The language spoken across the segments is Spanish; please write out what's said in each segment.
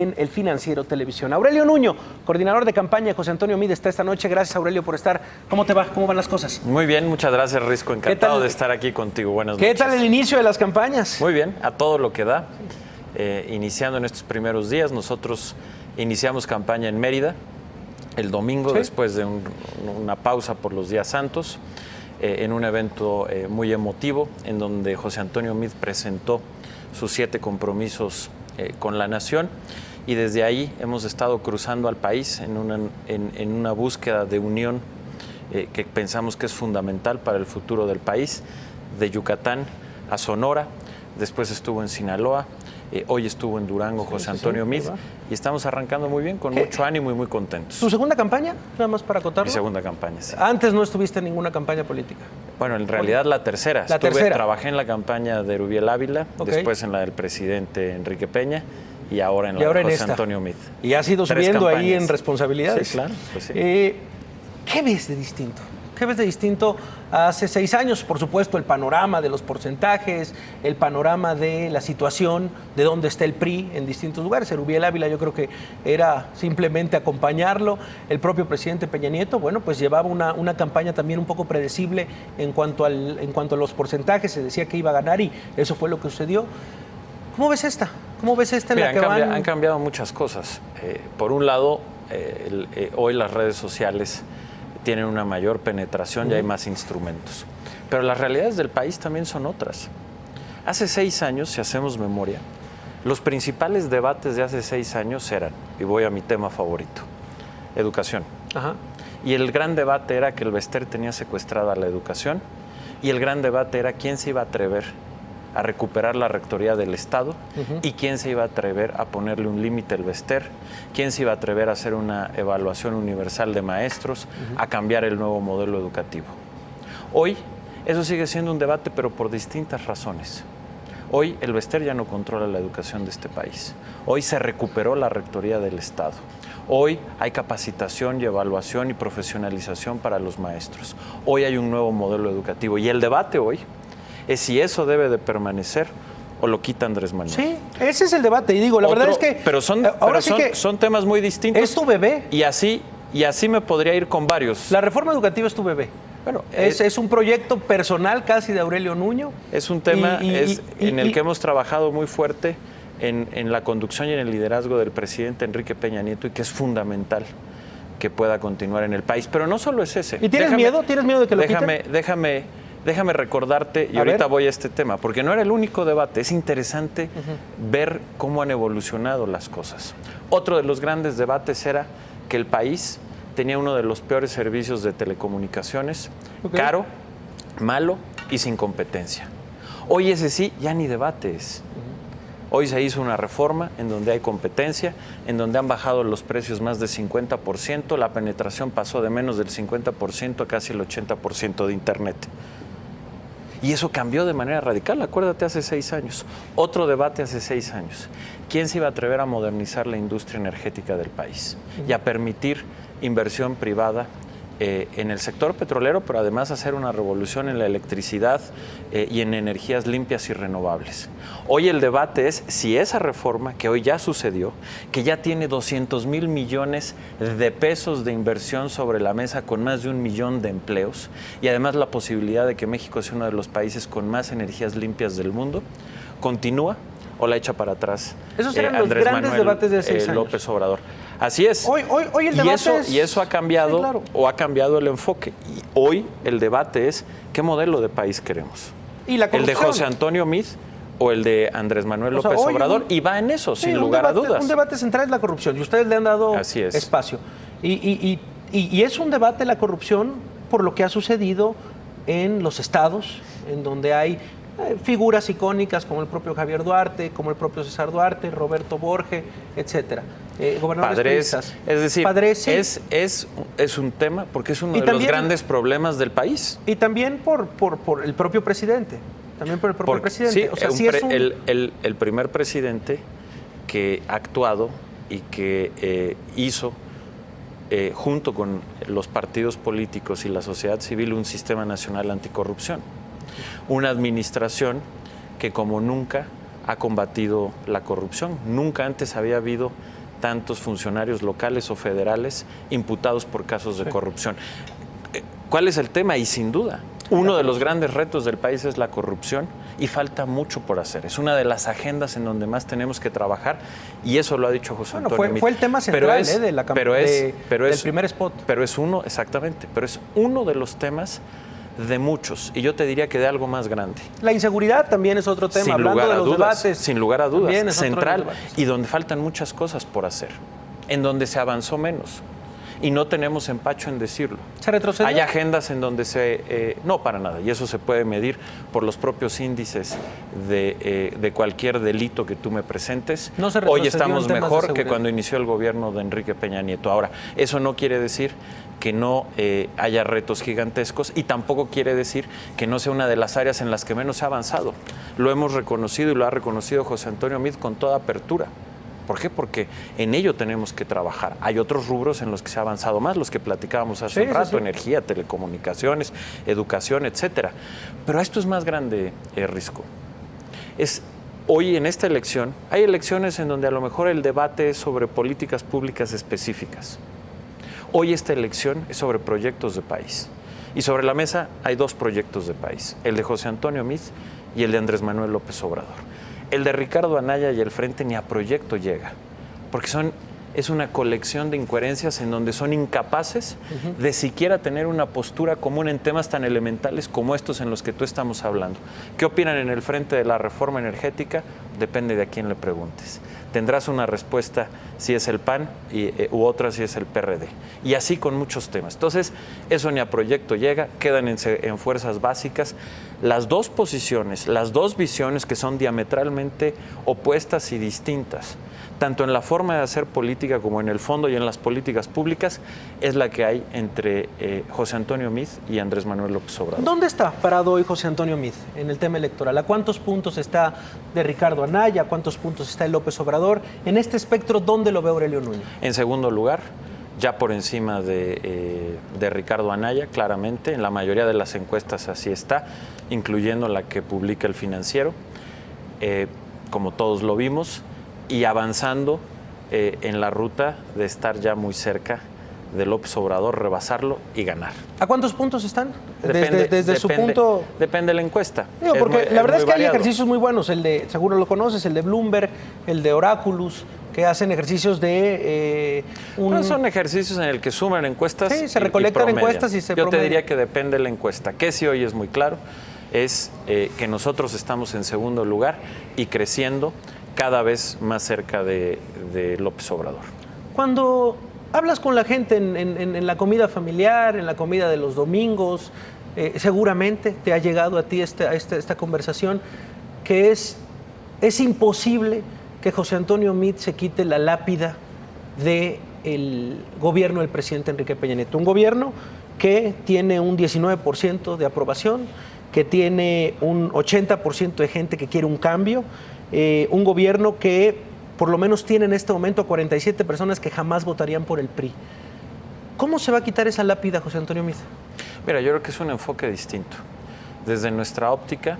en El Financiero Televisión. Aurelio Nuño, coordinador de campaña de José Antonio Meade, está esta noche. Gracias, Aurelio, por estar. ¿Cómo te va? ¿Cómo van las cosas? Muy bien, muchas gracias, Risco. Encantado de estar aquí contigo. Buenas noches. ¿Qué tal el inicio de las campañas? Muy bien, a todo lo que da. Iniciando en estos primeros días, nosotros iniciamos campaña en Mérida el domingo, después de una pausa por los días santos, en un evento muy emotivo, en donde José Antonio Meade presentó sus 7 compromisos con la nación. Y desde ahí hemos estado cruzando al país en una búsqueda de unión que pensamos que es fundamental para el futuro del país, de Yucatán a Sonora, después estuvo en Sinaloa, hoy estuvo en Durango José Antonio Meade, y estamos arrancando muy bien, con mucho ánimo y muy contentos. ¿Tu segunda campaña? Nada más para acotarlo. Mi segunda campaña, sí. Antes no estuviste en ninguna campaña política. Bueno, en realidad la tercera. Trabajé en la campaña de Erubiel Ávila, después en la del presidente Enrique Peña, y ahora en la de José Antonio Meade. Y has ido subiendo ahí en responsabilidades. Sí, claro. Pues sí. ¿Qué ves de distinto? ¿Qué ves de distinto hace 6 años? Por supuesto, el panorama de los porcentajes, el panorama de la situación, de dónde está el PRI en distintos lugares. Erubiel Ávila, yo creo que era simplemente acompañarlo. El propio presidente Peña Nieto, bueno, pues llevaba una campaña también un poco predecible en cuanto a los porcentajes. Se decía que iba a ganar y eso fue lo que sucedió. ¿Cómo ves esta? ¿Cómo ves esta en la que van? Han cambiado muchas cosas. Por un lado, hoy las redes sociales tienen una mayor penetración y hay más instrumentos. Pero las realidades del país también son otras. Hace 6 años, si hacemos memoria, los principales debates de hace 6 años eran, y voy a mi tema favorito, educación. Ajá. Y el gran debate era que el Bester tenía secuestrada la educación, y el gran debate era quién se iba a atrever a recuperar la rectoría del Estado y quién se iba a atrever a ponerle un límite al Bester, quién se iba a atrever a hacer una evaluación universal de maestros, a cambiar el nuevo modelo educativo. Hoy eso sigue siendo un debate, pero por distintas razones. Hoy el Bester ya no controla la educación de este país. Hoy se recuperó la rectoría del Estado. Hoy hay capacitación y evaluación y profesionalización para los maestros. Hoy hay un nuevo modelo educativo y el debate hoy es si eso debe de permanecer o lo quita Andrés Manuel. Sí, ese es el debate. Y digo, la verdad es que... Pero son temas muy distintos. Es tu bebé. Y así me podría ir con varios. La reforma educativa es tu bebé. Bueno, es un proyecto personal casi de Aurelio Nuño. Es un tema en el que hemos trabajado muy fuerte en la conducción y en el liderazgo del presidente Enrique Peña Nieto, y que es fundamental que pueda continuar en el país. Pero no solo es ese. ¿Y tienes miedo? ¿Tienes miedo de que lo quiten? Déjame recordarte, y ahorita voy a este tema, porque no era el único debate. Es interesante ver cómo han evolucionado las cosas. Otro de los grandes debates era que el país tenía uno de los peores servicios de telecomunicaciones, caro, malo y sin competencia. Hoy ese sí, ya ni debate es. Hoy se hizo una reforma en donde hay competencia, en donde han bajado los precios más del 50%, la penetración pasó de menos del 50% a casi el 80% de Internet. Y eso cambió de manera radical, acuérdate, hace 6 años. Otro debate hace 6 años. ¿Quién se iba a atrever a modernizar la industria energética del país y a permitir inversión privada en el sector petrolero, pero además hacer una revolución en la electricidad y en energías limpias y renovables? Hoy el debate es si esa reforma, que hoy ya sucedió, que ya tiene 200,000 millones de pesos de inversión sobre la mesa, con más de 1 millón de empleos, y además la posibilidad de que México sea uno de los países con más energías limpias del mundo, continúa o la echa para atrás. Esos eran los grandes debates de 6 años. López Obrador. Así es. Hoy el debate y eso ha cambiado, sí, claro, o ha cambiado el enfoque. Y hoy el debate es ¿qué modelo de país queremos? ¿Y la corrupción? ¿El de José Antonio Meade o el de Andrés Manuel López Obrador? Y va en eso, sin lugar a dudas. Un debate central es la corrupción, y ustedes le han dado espacio. Y es un debate la corrupción por lo que ha sucedido en los estados, en donde hay figuras icónicas como el propio Javier Duarte, como el propio César Duarte, Roberto Borge, etcétera. Padres, es decir, Padres, sí. es un tema porque es uno de los grandes problemas del país. Y también por el propio presidente. También por el propio presidente. Sí, o sea, el primer presidente que ha actuado y que hizo, junto con los partidos políticos y la sociedad civil, un sistema nacional anticorrupción. Una administración que como nunca ha combatido la corrupción. Nunca antes había habido tantos funcionarios locales o federales imputados por casos de corrupción. ¿Cuál es el tema? Y sin duda, uno de los grandes retos del país es la corrupción y falta mucho por hacer. Es una de las agendas en donde más tenemos que trabajar y eso lo ha dicho José Antonio Meade. Fue el tema central de la campaña del primer spot. Pero es uno, exactamente, pero es uno de los temas de muchos, y yo te diría que de algo más grande. La inseguridad también es otro tema, hablando de los debates. Sin lugar a dudas, central, y donde faltan muchas cosas por hacer, en donde se avanzó menos. Y no tenemos empacho en decirlo. ¿Se retrocedió? Hay agendas en donde no, para nada, y eso se puede medir por los propios índices de cualquier delito que tú me presentes. No se Hoy estamos mejor que cuando inició el gobierno de Enrique Peña Nieto. Ahora, eso no quiere decir que no haya retos gigantescos y tampoco quiere decir que no sea una de las áreas en las que menos se ha avanzado. Lo hemos reconocido y lo ha reconocido José Antonio Meade con toda apertura. ¿Por qué? Porque en ello tenemos que trabajar. Hay otros rubros en los que se ha avanzado más, los que platicábamos hace un rato, energía, telecomunicaciones, educación, etcétera. Pero esto es más grande, Risco. Hoy en esta elección, hay elecciones en donde a lo mejor el debate es sobre políticas públicas específicas. Hoy esta elección es sobre proyectos de país. Y sobre la mesa hay dos proyectos de país, el de José Antonio Meade y el de Andrés Manuel López Obrador. El de Ricardo Anaya y el Frente ni a proyecto llega, porque es una colección de incoherencias en donde son incapaces de siquiera tener una postura común en temas tan elementales como estos en los que tú estamos hablando. ¿Qué opinan en el Frente de la Reforma Energética? Depende de a quién le preguntes. Tendrás una respuesta si es el PAN u otra si es el PRD. Y así con muchos temas. Entonces, eso ni a proyecto llega, quedan en fuerzas básicas. Las dos posiciones, las dos visiones que son diametralmente opuestas y distintas, tanto en la forma de hacer política como en el fondo y en las políticas públicas, es la que hay entre José Antonio Meade y Andrés Manuel López Obrador. ¿Dónde está parado hoy José Antonio Meade en el tema electoral? ¿A cuántos puntos está de Ricardo Anaya? ¿A cuántos puntos está de López Obrador? En este espectro, ¿dónde lo ve Aurelio Nuño? En segundo lugar, ya por encima de Ricardo Anaya, claramente, en la mayoría de las encuestas así está, incluyendo la que publica El Financiero, como todos lo vimos, y avanzando en la ruta de estar ya muy cerca de López Obrador, rebasarlo y ganar. ¿A cuántos puntos están? Desde su punto... Depende de la encuesta. Digo, porque la verdad es que hay ejercicios muy buenos, seguro lo conoces, el de Bloomberg, el de Oráculos, que hacen ejercicios de... son ejercicios en el que suman encuestas. Sí, se recolectan encuestas y se Yo te diría que depende de la encuesta. Que sí hoy es muy claro, es que nosotros estamos en segundo lugar y creciendo cada vez más cerca de López Obrador. Cuando hablas con la gente en la comida familiar, en la comida de los domingos, seguramente te ha llegado a ti esta conversación, que es imposible que José Antonio Meade se quite la lápida del gobierno del presidente Enrique Peña Nieto. Un gobierno que tiene un 19% de aprobación, que tiene un 80% de gente que quiere un cambio, un gobierno que por lo menos tiene en este momento a 47 personas que jamás votarían por el PRI. ¿Cómo se va a quitar esa lápida, José Antonio Meade? Mira, yo creo que es un enfoque distinto. Desde nuestra óptica,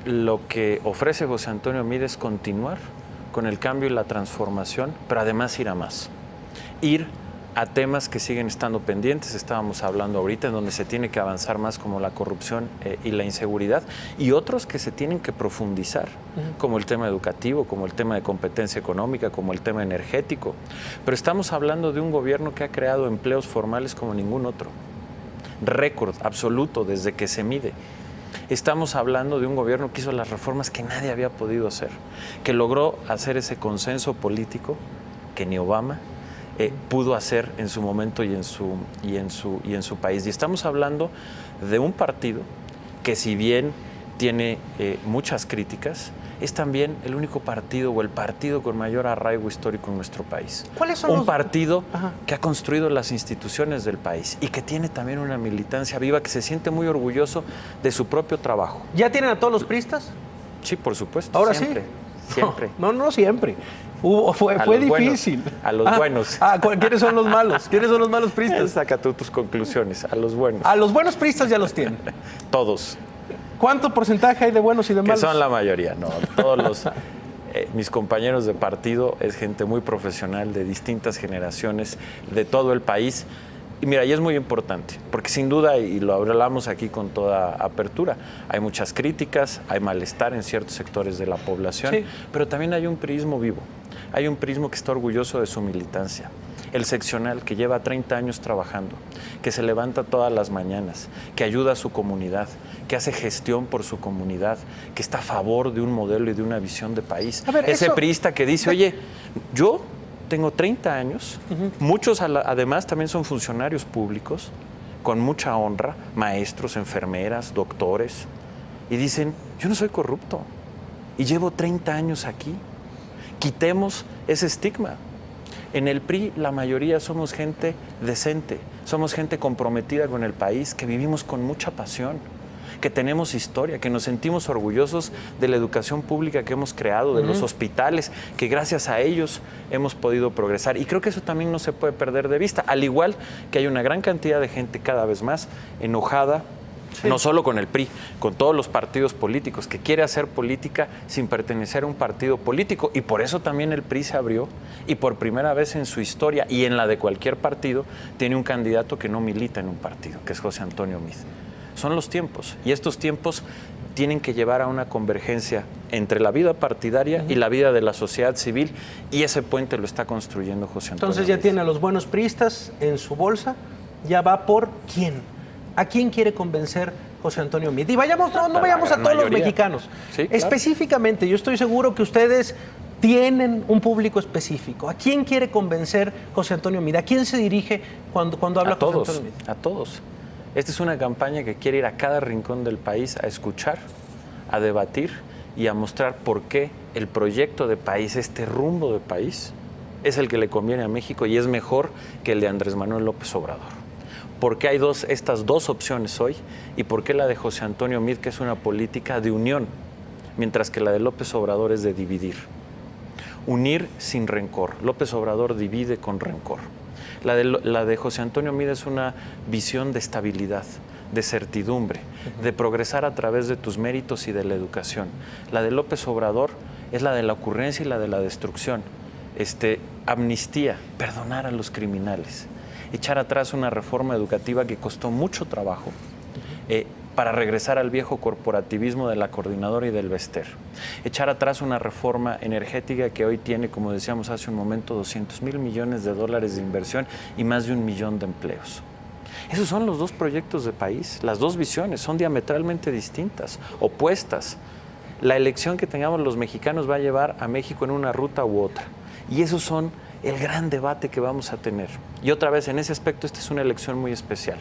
lo que ofrece José Antonio Meade es continuar con el cambio y la transformación, pero además ir a más. Ir a temas que siguen estando pendientes, estábamos hablando ahorita, en donde se tiene que avanzar más, como la corrupción y la inseguridad, y otros que se tienen que profundizar, como el tema educativo, como el tema de competencia económica, como el tema energético. Pero estamos hablando de un gobierno que ha creado empleos formales como ningún otro. Récord absoluto desde que se mide. Estamos hablando de un gobierno que hizo las reformas que nadie había podido hacer, que logró hacer ese consenso político que ni Obama pudo hacer en su momento y en su país. Y estamos hablando de un partido que, si bien tiene muchas críticas, es también el único partido o el partido con mayor arraigo histórico en nuestro país. ¿Cuáles son un partido que ha construido las instituciones del país y que tiene también una militancia viva, que se siente muy orgulloso de su propio trabajo. ¿Ya tienen a todos los priistas? Sí, por supuesto. Ahora siempre, sí. Siempre. No siempre. Fue difícil. A los buenos. ¿Quiénes son los malos? ¿Quiénes son los malos priistas? Saca tú tus conclusiones. A los buenos. A los buenos priistas ya los tienen. Todos. ¿Cuánto porcentaje hay de buenos y de malos? Que son la mayoría, no. Todos los... mis compañeros de partido es gente muy profesional de distintas generaciones de todo el país. Y mira, y es muy importante, porque sin duda, y lo hablamos aquí con toda apertura, hay muchas críticas, hay malestar en ciertos sectores de la población, sí, pero también hay un priismo vivo, hay un priismo que está orgulloso de su militancia. El seccional que lleva 30 años trabajando, que se levanta todas las mañanas, que ayuda a su comunidad, que hace gestión por su comunidad, que está a favor de un modelo y de una visión de país. Ese priista que dice, oye, yo tengo 30 años, muchos además también son funcionarios públicos, con mucha honra, maestros, enfermeras, doctores, y dicen, yo no soy corrupto, y llevo 30 años aquí. Quitemos ese estigma. En el PRI la mayoría somos gente decente, somos gente comprometida con el país, que vivimos con mucha pasión, que tenemos historia, que nos sentimos orgullosos de la educación pública que hemos creado, de los hospitales, que gracias a ellos hemos podido progresar. Y creo que eso también no se puede perder de vista, al igual que hay una gran cantidad de gente cada vez más enojada, sí, no solo con el PRI, con todos los partidos políticos, que quiere hacer política sin pertenecer a un partido político. Y por eso también el PRI se abrió y por primera vez en su historia y en la de cualquier partido tiene un candidato que no milita en un partido, que es José Antonio Meade. Son los tiempos, y estos tiempos tienen que llevar a una convergencia entre la vida partidaria y la vida de la sociedad civil, y ese puente lo está construyendo José Antonio Entonces ya Meade. Tiene a los buenos priistas en su bolsa, ya va por ¿quién? ¿A quién quiere convencer José Antonio Meade? Y vayamos, no vayamos a todos los mexicanos. Sí, claro. Específicamente, yo estoy seguro que ustedes tienen un público específico. ¿A quién quiere convencer José Antonio Meade? ¿A quién se dirige cuando habla José Antonio Meade? A todos. Esta es una campaña que quiere ir a cada rincón del país a escuchar, a debatir y a mostrar por qué el proyecto de país, este rumbo de país, es el que le conviene a México y es mejor que el de Andrés Manuel López Obrador. ¿Por qué hay estas dos opciones hoy? ¿Y por qué la de José Antonio Meade, que es una política de unión, mientras que la de López Obrador es de dividir? Unir sin rencor. López Obrador divide con rencor. La de José Antonio Meade es una visión de estabilidad, de certidumbre, de progresar a través de tus méritos y de la educación. La de López Obrador es la de la ocurrencia y la de la destrucción. Amnistía, perdonar a los criminales, echar atrás una reforma educativa que costó mucho trabajo para regresar al viejo corporativismo de la Coordinadora y del Bester. Echar atrás una reforma energética que hoy tiene, como decíamos hace un momento, 200,000 millones de dólares de inversión y más de 1 millón de empleos. Esos son los dos proyectos de país, las dos visiones son diametralmente distintas, opuestas. La elección que tengamos los mexicanos va a llevar a México en una ruta u otra. Y esos son el gran debate que vamos a tener. Y otra vez, en ese aspecto, esta es una elección muy especial,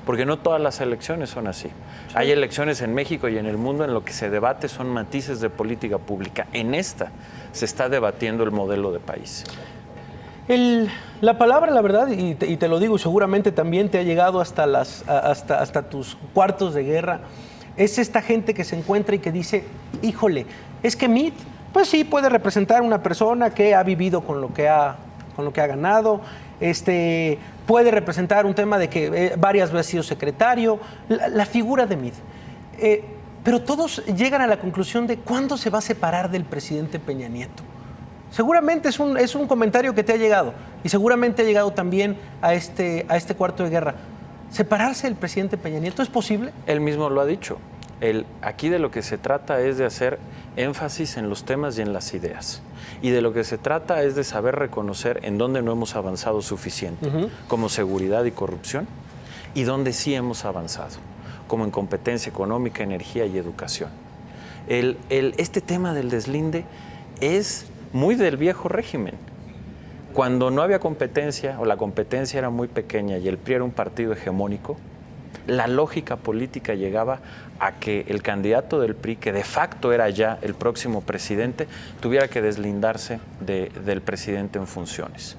porque no todas las elecciones son así. Sí. Hay elecciones en México y en el mundo en lo que se debate son matices de política pública. En esta se está debatiendo el modelo de país. La palabra, la verdad, y te lo digo, seguramente también te ha llegado hasta tus cuartos de guerra, es esta gente que se encuentra y que dice, híjole, es que Meade, pues sí, puede representar una persona que ha vivido con lo que ha ganado, puede representar un tema de que varias veces ha sido secretario, la figura de Meade. Pero todos llegan a la conclusión de cuándo se va a separar del presidente Peña Nieto. Seguramente es un comentario que te ha llegado y seguramente ha llegado también a este cuarto de guerra. ¿Separarse del presidente Peña Nieto es posible? Él mismo lo ha dicho. Aquí de lo que se trata es de hacer énfasis en los temas y en las ideas. Y de lo que se trata es de saber reconocer en dónde no hemos avanzado suficiente, como seguridad y corrupción, y dónde sí hemos avanzado, como en competencia económica, energía y educación. Este tema del deslinde es muy del viejo régimen. Cuando no había competencia o la competencia era muy pequeña y el PRI era un partido hegemónico, la lógica política llegaba a que el candidato del PRI, que de facto era ya el próximo presidente, tuviera que deslindarse del presidente en funciones.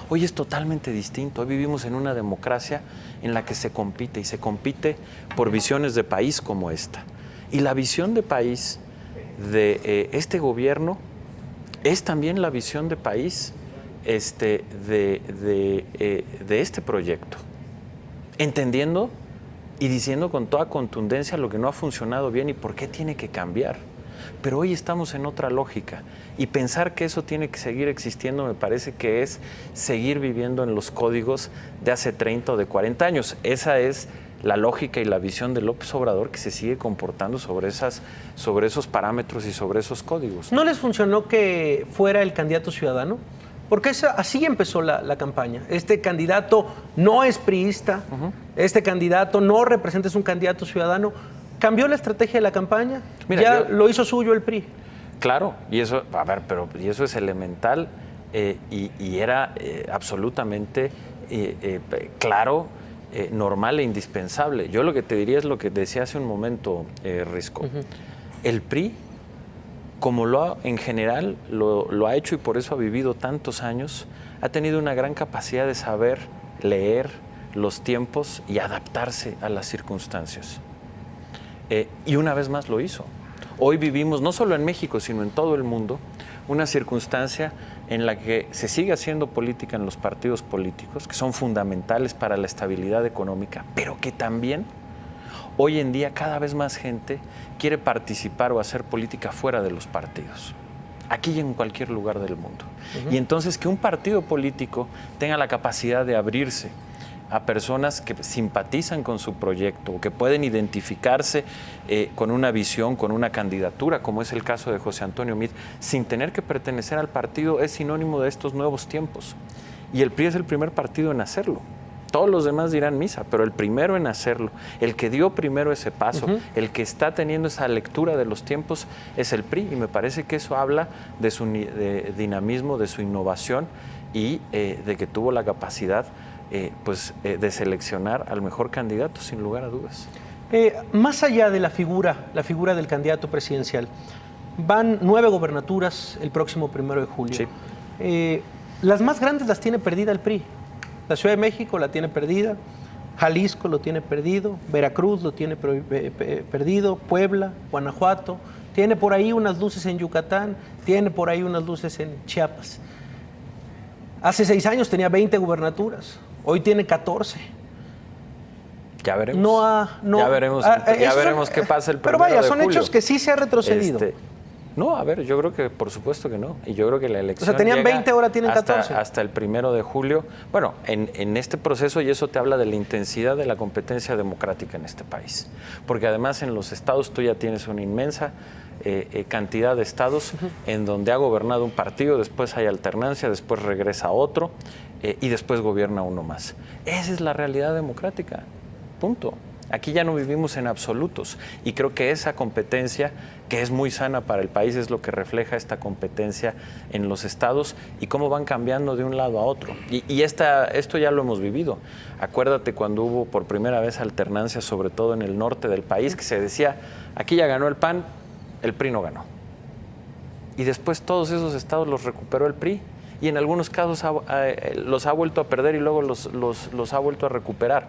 Hoy es totalmente distinto. Hoy vivimos en una democracia en la que se compite, y se compite por visiones de país como esta. Y la visión de país de este gobierno es también la visión de país de este proyecto, entendiendo y diciendo con toda contundencia lo que no ha funcionado bien y por qué tiene que cambiar. Pero hoy estamos en otra lógica y pensar que eso tiene que seguir existiendo me parece que es seguir viviendo en los códigos de hace 30 o de 40 años. Esa es la lógica y la visión de López Obrador, que se sigue comportando sobre esos parámetros y sobre esos códigos. ¿No les funcionó que fuera el candidato ciudadano? Porque así empezó la campaña. Este candidato no es priista, este candidato no representa, es un candidato ciudadano. ¿Cambió la estrategia de la campaña? Mira, lo hizo suyo el PRI. Claro, y eso, y eso es elemental y era absolutamente claro, normal e indispensable. Yo lo que te diría es lo que decía hace un momento, Risco. El PRI, como en general lo ha hecho y por eso ha vivido tantos años, ha tenido una gran capacidad de saber leer los tiempos y adaptarse a las circunstancias. Y una vez más lo hizo. Hoy vivimos, no solo en México, sino en todo el mundo, una circunstancia en la que se sigue haciendo política en los partidos políticos, que son fundamentales para la estabilidad económica, pero que también hoy en día cada vez más gente quiere participar o hacer política fuera de los partidos, aquí y en cualquier lugar del mundo. Y entonces que un partido político tenga la capacidad de abrirse a personas que simpatizan con su proyecto o que pueden identificarse con una visión, con una candidatura, como es el caso de José Antonio Meade, sin tener que pertenecer al partido, es sinónimo de estos nuevos tiempos. Y el PRI es el primer partido en hacerlo. Todos los demás dirán misa, pero el primero en hacerlo, el que dio primero ese paso, el que está teniendo esa lectura de los tiempos es el PRI. Y me parece que eso habla de su dinamismo, de su innovación y de que tuvo la capacidad de seleccionar al mejor candidato, sin lugar a dudas. Más allá de la figura del candidato presidencial, van 9 gobernaturas el próximo 1 de julio. Sí. Las más grandes las tiene perdida el PRI. La Ciudad de México la tiene perdida, Jalisco lo tiene perdido, Veracruz lo tiene perdido, Puebla, Guanajuato, tiene por ahí unas luces en Yucatán, tiene por ahí unas luces en Chiapas. Hace 6 años tenía 20 gubernaturas. Hoy tiene 14. Ya veremos. Ya veremos qué pasa el 1 de julio. Pero vaya, son hechos que sí se ha retrocedido. No, yo creo que por supuesto que no. Y yo creo que la elección. O sea, tenían 20, ahora tienen 14. Hasta el 1 de julio. Bueno, en este proceso, y eso te habla de la intensidad de la competencia democrática en este país. Porque además en los estados tú ya tienes una inmensa cantidad de estados en donde ha gobernado un partido, después hay alternancia, después regresa otro y después gobierna uno más. Esa es la realidad democrática, punto. Aquí ya no vivimos en absolutos y creo que esa competencia, que es muy sana para el país, es lo que refleja esta competencia en los estados y cómo van cambiando de un lado a otro. Y esto ya lo hemos vivido. Acuérdate cuando hubo por primera vez alternancia, sobre todo en el norte del país, que se decía, aquí ya ganó el PAN, el PRI no ganó. Y después todos esos estados los recuperó el PRI y en algunos casos los ha vuelto a perder y luego los ha vuelto a recuperar.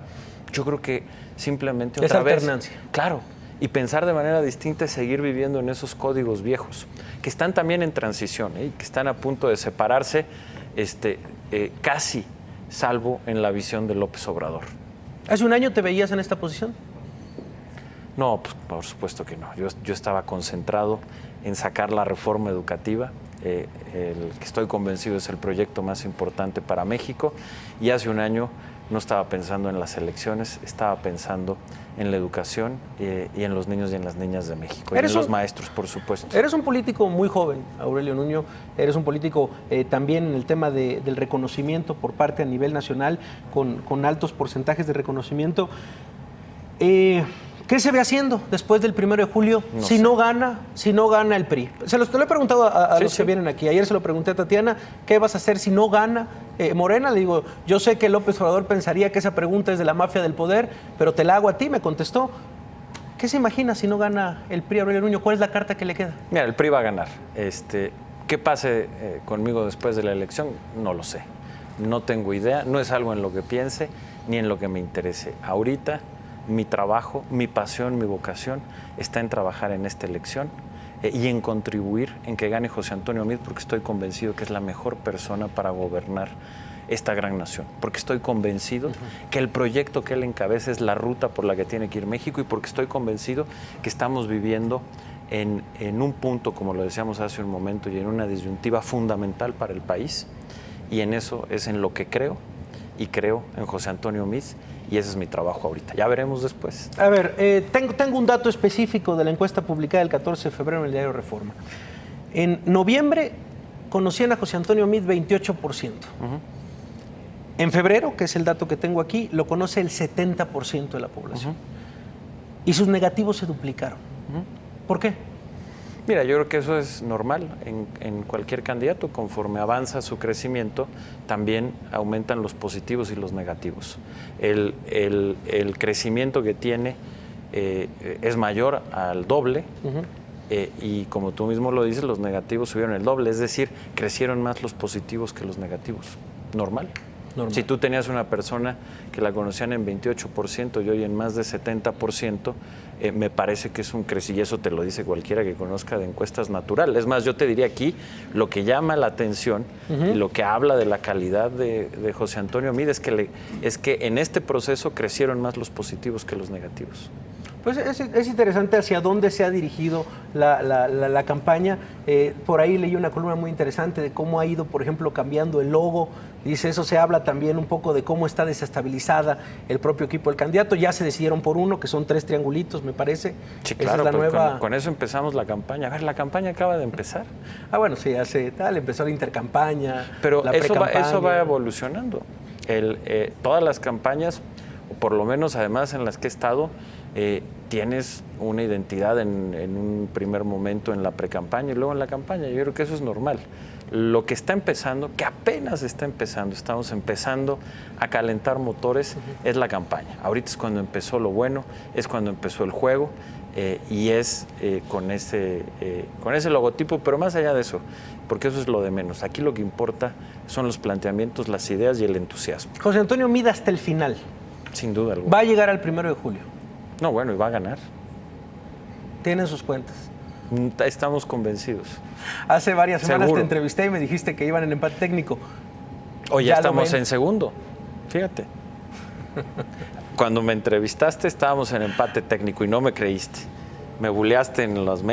Yo creo que simplemente otra vez... alternancia. Claro, y pensar de manera distinta es seguir viviendo en esos códigos viejos, que están también en transición, y que están a punto de separarse, casi salvo en la visión de López Obrador. ¿Hace un año te veías en esta posición? No, pues, por supuesto que no. Yo estaba concentrado en sacar la reforma educativa, el que estoy convencido es el proyecto más importante para México, y hace un año no estaba pensando en las elecciones, estaba pensando en la educación y en los niños y en las niñas de México, y en los maestros, por supuesto. Eres un político muy joven, Aurelio Nuño, eres un político también en el tema del reconocimiento por parte a nivel nacional, con altos porcentajes de reconocimiento. ¿Qué se ve haciendo después del 1 de julio si no gana el PRI? Te lo he preguntado a los que vienen aquí. Ayer se lo pregunté a Tatiana, ¿qué vas a hacer si no gana Morena? Le digo, yo sé que López Obrador pensaría que esa pregunta es de la mafia del poder, pero te la hago a ti, me contestó. ¿Qué se imagina si no gana el PRI, Aurelio Nuño? ¿Cuál es la carta que le queda? Mira, el PRI va a ganar. ¿Qué pase conmigo después de la elección? No lo sé. No tengo idea. No es algo en lo que piense ni en lo que me interese. Ahorita mi trabajo, mi pasión, mi vocación está en trabajar en esta elección y en contribuir en que gane José Antonio Meade, porque estoy convencido que es la mejor persona para gobernar esta gran nación, porque estoy convencido que el proyecto que él encabeza es la ruta por la que tiene que ir México y porque estoy convencido que estamos viviendo en un punto, como lo decíamos hace un momento, y en una disyuntiva fundamental para el país, y en eso es en lo que creo, y creo en José Antonio Meade, y ese es mi trabajo ahorita. Ya veremos después. A ver, tengo un dato específico de la encuesta publicada el 14 de febrero en el diario Reforma. En noviembre conocían a José Antonio Meade 28%. En febrero, que es el dato que tengo aquí, lo conoce el 70% de la población. Y sus negativos se duplicaron. ¿Por qué? Mira, yo creo que eso es normal en cualquier candidato. Conforme avanza su crecimiento, también aumentan los positivos y los negativos. El crecimiento que tiene es mayor al doble. Y como tú mismo lo dices, los negativos subieron el doble, es decir, crecieron más los positivos que los negativos. Normal. Si tú tenías una persona que la conocían en 28% y hoy en más de 70%, me parece que es un crecimiento, y eso te lo dice cualquiera que conozca de encuestas naturales. Es más, yo te diría aquí, lo que llama la atención y lo que habla de la calidad de José Antonio Meade es que en este proceso crecieron más los positivos que los negativos. Pues es interesante hacia dónde se ha dirigido la campaña. Por ahí leí una columna muy interesante de cómo ha ido, por ejemplo, cambiando el logo. Dice, eso se habla también un poco de cómo está desestabilizada el propio equipo del candidato. Ya se decidieron por uno, que son 3 triangulitos, me parece. Sí, claro, esa es la nueva... con eso empezamos la campaña. A ver, la campaña acaba de empezar. Bueno, sí, empezó la intercampaña, pero la eso va evolucionando. Todas las campañas, o por lo menos además en las que he estado, tienes una identidad en un primer momento en la precampaña y luego en la campaña. Yo creo que eso es normal. Lo que está empezando, que apenas está empezando, estamos empezando a calentar motores, es la campaña. Ahorita es cuando empezó lo bueno, es cuando empezó el juego y es con ese logotipo, pero más allá de eso, porque eso es lo de menos. Aquí lo que importa son los planteamientos, las ideas y el entusiasmo. José Antonio Meade hasta el final. Sin duda alguna. Va a llegar al 1 de julio. No, bueno, y va a ganar. Tienen sus cuentas. Estamos convencidos. Hace varias semanas Seguro. Te entrevisté y me dijiste que iban en empate técnico. Hoy ya estamos en segundo. Fíjate. Cuando me entrevistaste estábamos en empate técnico y no me creíste. Me buleaste en las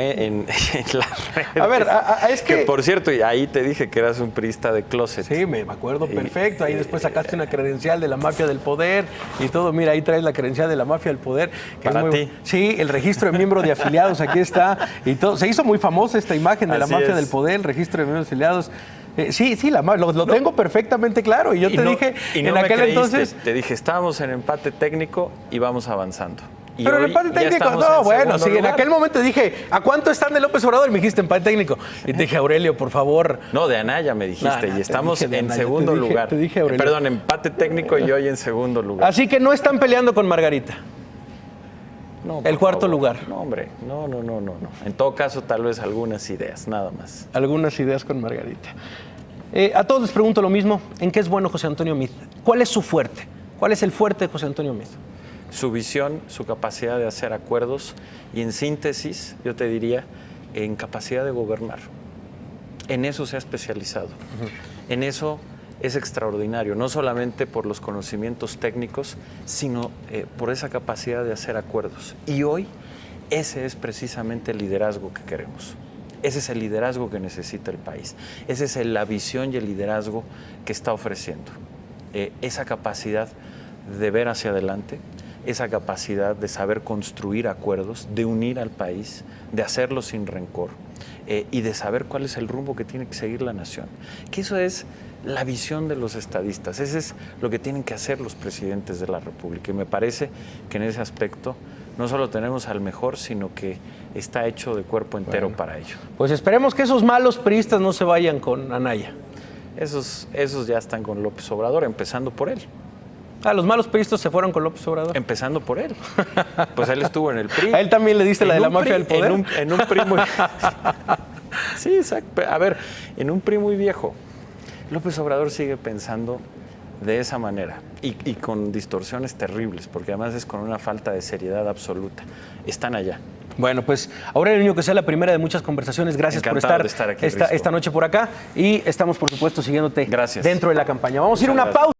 redes. A ver, es que... por cierto, y ahí te dije que eras un priista de closet. Sí, me acuerdo perfecto. Ahí después sacaste una credencial de la mafia del poder y todo. Mira, ahí traes la credencial de la mafia del poder. Que para ti. Sí, el registro de miembros de afiliados, aquí está. Y todo. Se hizo muy famosa esta imagen de la mafia del poder, el registro de miembros de afiliados. Sí, lo tengo perfectamente claro. Y yo te dije, en aquel entonces... Te dije, estábamos en empate técnico y vamos avanzando. Pero el empate técnico, no, bueno, sí, en aquel momento dije, ¿a cuánto están de López Obrador? Y me dijiste empate técnico. Y te dije, Aurelio, por favor. No, de Anaya me dijiste, y estamos en segundo lugar. Te dije, Aurelio. Perdón, empate técnico y hoy en segundo lugar. Así que no están peleando con Margarita. No, el cuarto lugar. No, hombre, no. En todo caso, tal vez algunas ideas, nada más. Algunas ideas con Margarita. A todos les pregunto lo mismo, ¿en qué es bueno José Antonio Meade? ¿Cuál es su fuerte? ¿Cuál es el fuerte de José Antonio Meade? Su visión, su capacidad de hacer acuerdos y, en síntesis, yo te diría, en capacidad de gobernar. En eso se ha especializado. En eso es extraordinario, no solamente por los conocimientos técnicos, sino por esa capacidad de hacer acuerdos. Y hoy ese es precisamente el liderazgo que queremos. Ese es el liderazgo que necesita el país. Esa es la visión y el liderazgo que está ofreciendo. Esa capacidad de ver hacia adelante, esa capacidad de saber construir acuerdos, de unir al país, de hacerlo sin rencor y de saber cuál es el rumbo que tiene que seguir la nación. Que eso es la visión de los estadistas, ese es lo que tienen que hacer los presidentes de la República. Y me parece que en ese aspecto no solo tenemos al mejor, sino que está hecho de cuerpo entero para ello. Pues esperemos que esos malos priistas no se vayan con Anaya. Esos ya están con López Obrador, empezando por él. Los malos priistas se fueron con López Obrador. Empezando por él. Pues él estuvo en el PRI. A él también le diste la de la mafia del poder. En un PRI muy... Sí, exacto. A ver, en un PRI muy viejo. López Obrador sigue pensando de esa manera y con distorsiones terribles, porque además es con una falta de seriedad absoluta. Están allá. Bueno, pues Aurelio Nuño, que sea la primera de muchas conversaciones. Gracias Encantado por de estar aquí, esta noche por acá y estamos, por supuesto, siguiéndote Gracias. dentro de la campaña. Vamos a ir a una pausa.